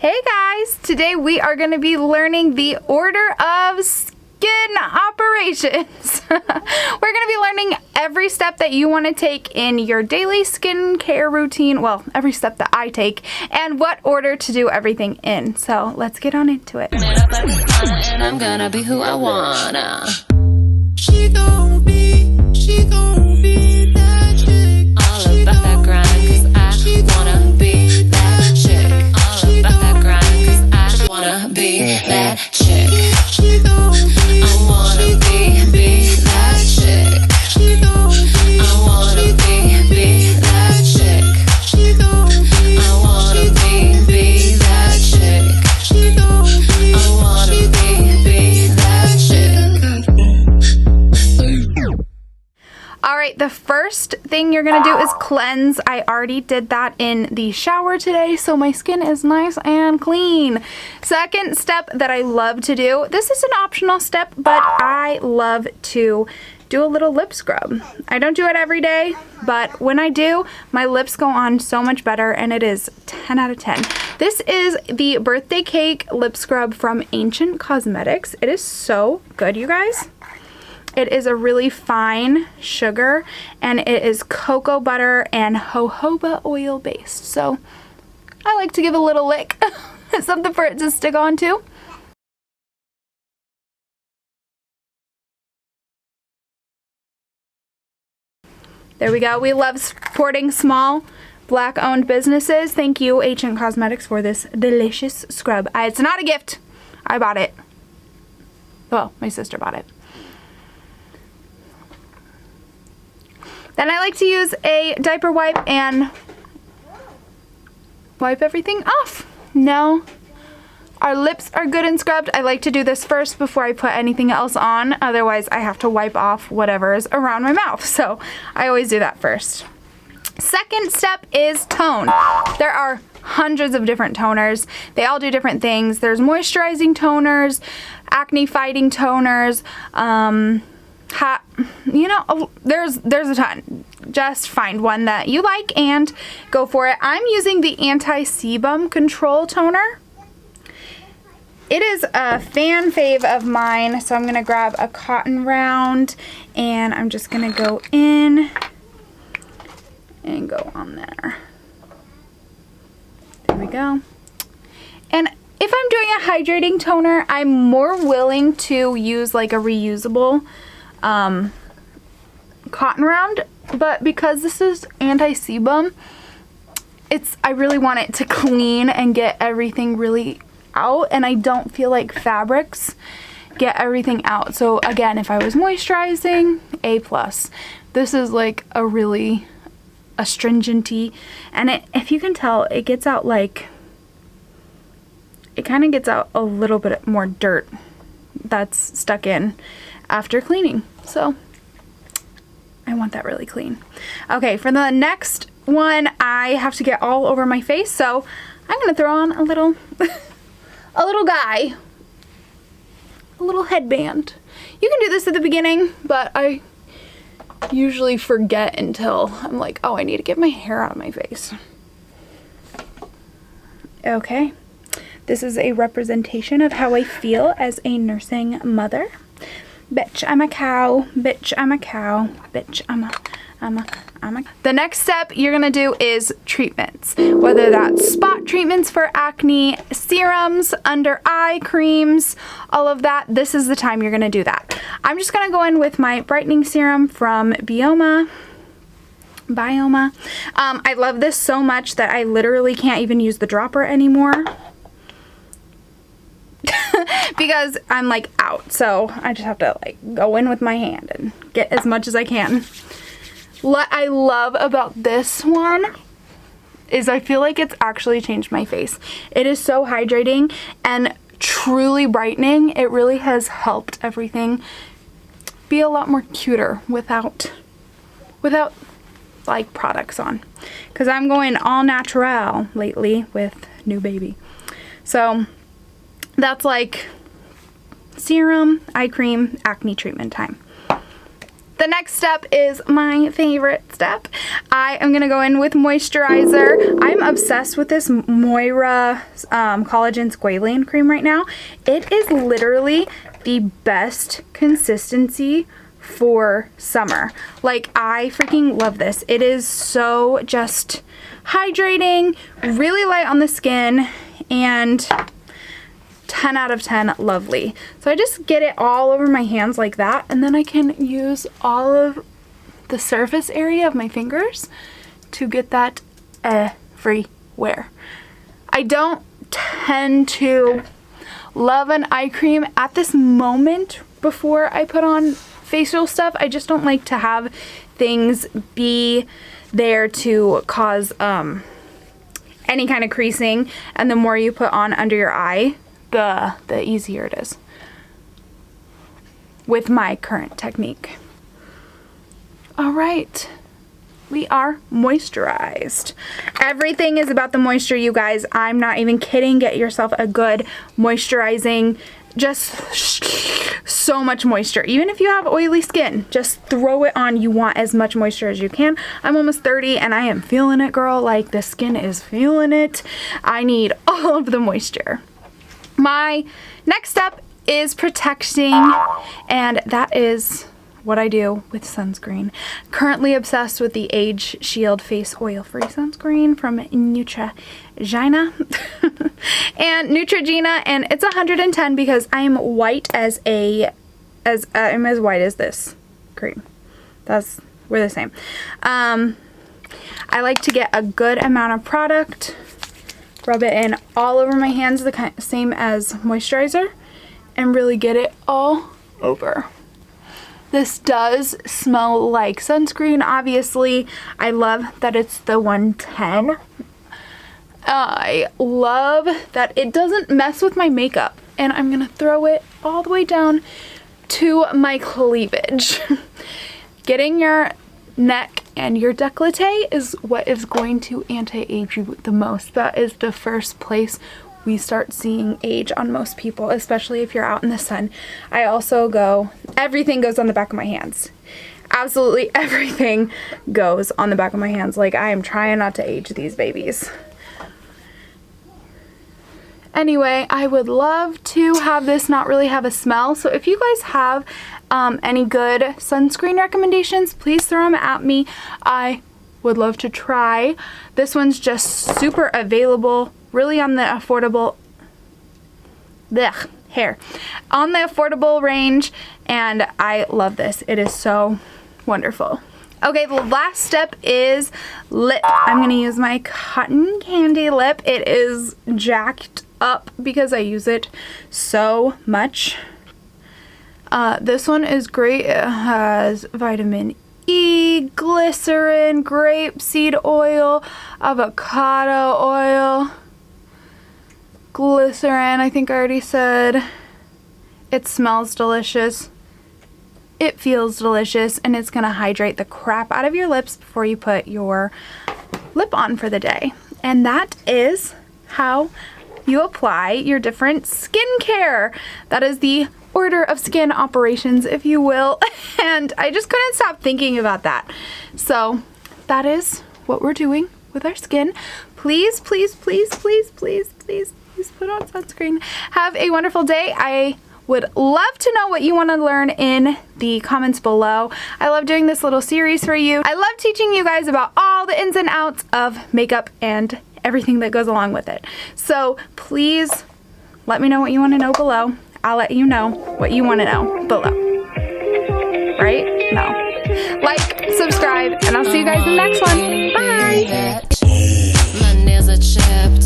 Hey guys, today we are going to be learning the order of skin operations. We're going to be learning every step that you want to take in your daily skincare routine, well, every step that I take, and what order to do everything in. So let's get on into it. And I'm gonna be who I wanna. She gon' be that chick. All about that grind, cause I wanna be that chick. All about that grind, cause I wanna be that chick. She gon' be I wanna be that chick. She gon' be I wanna be that chick. She gon' be I wanna be that chick. She gon' be I wanna be that chick. All right, the first thing you're gonna do is cleanse. I already did that in the shower today, so my skin is nice and clean. Second step that I love to do, this is an optional step, but I love to do a little lip scrub. I don't do it every day, but when I do, my lips go on so much better, and it is 10 out of 10. This is the Birthday Cake Lip Scrub from Ancient Cosmetics. It is so good, you guys. It is a really fine sugar, and it is cocoa butter and jojoba oil based. So I like to give a little lick. Something for it to stick on to. There we go. We love supporting small Black owned businesses. Thank you, Ancient Cosmetics, for this delicious scrub. It's not a gift. I bought it. Well, my sister bought it. Then I like to use a diaper wipe and wipe everything off. No, our lips are good and scrubbed. I like to do this first before I put anything else on. Otherwise, I have to wipe off whatever is around my mouth. So I always do that first. Second step is tone. There are hundreds of different toners. They all do different things. There's moisturizing toners, acne fighting toners, there's a ton. Just find one that you like and go for it. I'm using the anti-sebum control toner. It is a fan fave of mine, so I'm going to grab a cotton round and I'm just going to go in and go on there. There we go. And if I'm doing a hydrating toner, I'm more willing to use like a reusable cotton round, but because this is anti-sebum, I really want it to clean and get everything really out, and I don't feel like fabrics get everything out. So again, if I was moisturizing, A+. This is like a really astringenty, and if you can tell, it gets out like, it kind of gets out a little bit more dirt that's stuck in after cleaning. So I want that really clean. Okay, for the next one, I have to get all over my face, so I'm gonna throw on a little a little guy, a little headband. You can do this at the beginning, but I usually forget until I'm like, oh, I need to get my hair out of my face. Okay, this is a representation of how I feel as a nursing mother. Bitch, I'm a cow. Bitch, I'm a cow. Bitch, I'm a. The next step you're gonna do is treatments. Whether that's spot treatments for acne, serums, under eye creams, all of that, this is the time you're gonna do that. I'm just gonna go in with my brightening serum from Bioma. I love this so much that I literally can't even use the dropper anymore. Because I'm like out, so I just have to like go in with my hand and get as much as I can. What I love about this one is I feel like it's actually changed my face. It is so hydrating and truly brightening. It really has helped everything be a lot more cuter without like products on, because I'm going all natural lately with new baby. So that's like serum, eye cream, acne treatment time. The The next step is my favorite step. I am gonna go in with moisturizer. I'm obsessed with this Moira Collagen Squalane Cream right now. It is literally the best consistency for summer. Like, I freaking love this. It is so just hydrating, really light on the skin, and 10 out of 10 lovely. So I just get it all over my hands like that, and then I can use all of the surface area of my fingers to get that everywhere. I don't tend to love an eye cream at this moment before I put on facial stuff. I just don't like to have things be there to cause any kind of creasing, and the more you put on under your eye, the easier it is with my current technique. All right, we are moisturized. Everything is about the moisture, you guys. I'm not even kidding. Get yourself a good moisturizing, just so much moisture. Even if you have oily skin, just throw it on. You want as much moisture as you can. I'm almost 30 and I am feeling it, girl. Like, the skin is feeling it. I need all of the moisture. My next step is protecting, and that is what I do with sunscreen. Currently obsessed with the Age Shield Face Oil-Free Sunscreen from Neutrogena. And Neutrogena, and it's 110 because I'm white as I'm as white as this cream. We're the same. I like to get a good amount of product, rub it in all over my hands, the same as moisturizer, and really get it all over. This does smell like sunscreen, obviously. I love that it's the 110. I love that it doesn't mess with my makeup, and I'm gonna throw it all the way down to my cleavage. Getting your neck and your décolleté is what is going to anti-age you the most. That is the first place we start seeing age on most people, especially if you're out in the sun. I also everything goes on the back of my hands. Absolutely everything goes on the back of my hands. Like, I am trying not to age these babies. Anyway, I would love to have this not really have a smell. So if you guys have any good sunscreen recommendations, please throw them at me. I would love to try. This one's just super available, really on the affordable on the affordable range, and I love this. It is so wonderful. Okay, the last step is lip. I'm gonna use my cotton candy lip. It is jacked up because I use it so much. This one is great. It has vitamin E, glycerin, grapeseed oil, avocado oil, glycerin, I think I already said. It smells delicious. It feels delicious, and it's gonna hydrate the crap out of your lips before you put your lip on for the day. And that is how you apply your different skincare. That is the order of skin operations, if you will. And I just couldn't stop thinking about that. So that is what we're doing with our skin. Please, please, please, please, please, please, please put on sunscreen. Have a wonderful day. I would love to know what you want to learn in the comments below. I love doing this little series for you. I love teaching you guys about all the ins and outs of makeup and everything that goes along with it. So please let me know what you want to know below. I'll let you know what you want to know below. Right? No. Like, subscribe, and I'll see you guys in the next one. Bye! My nails are chipped.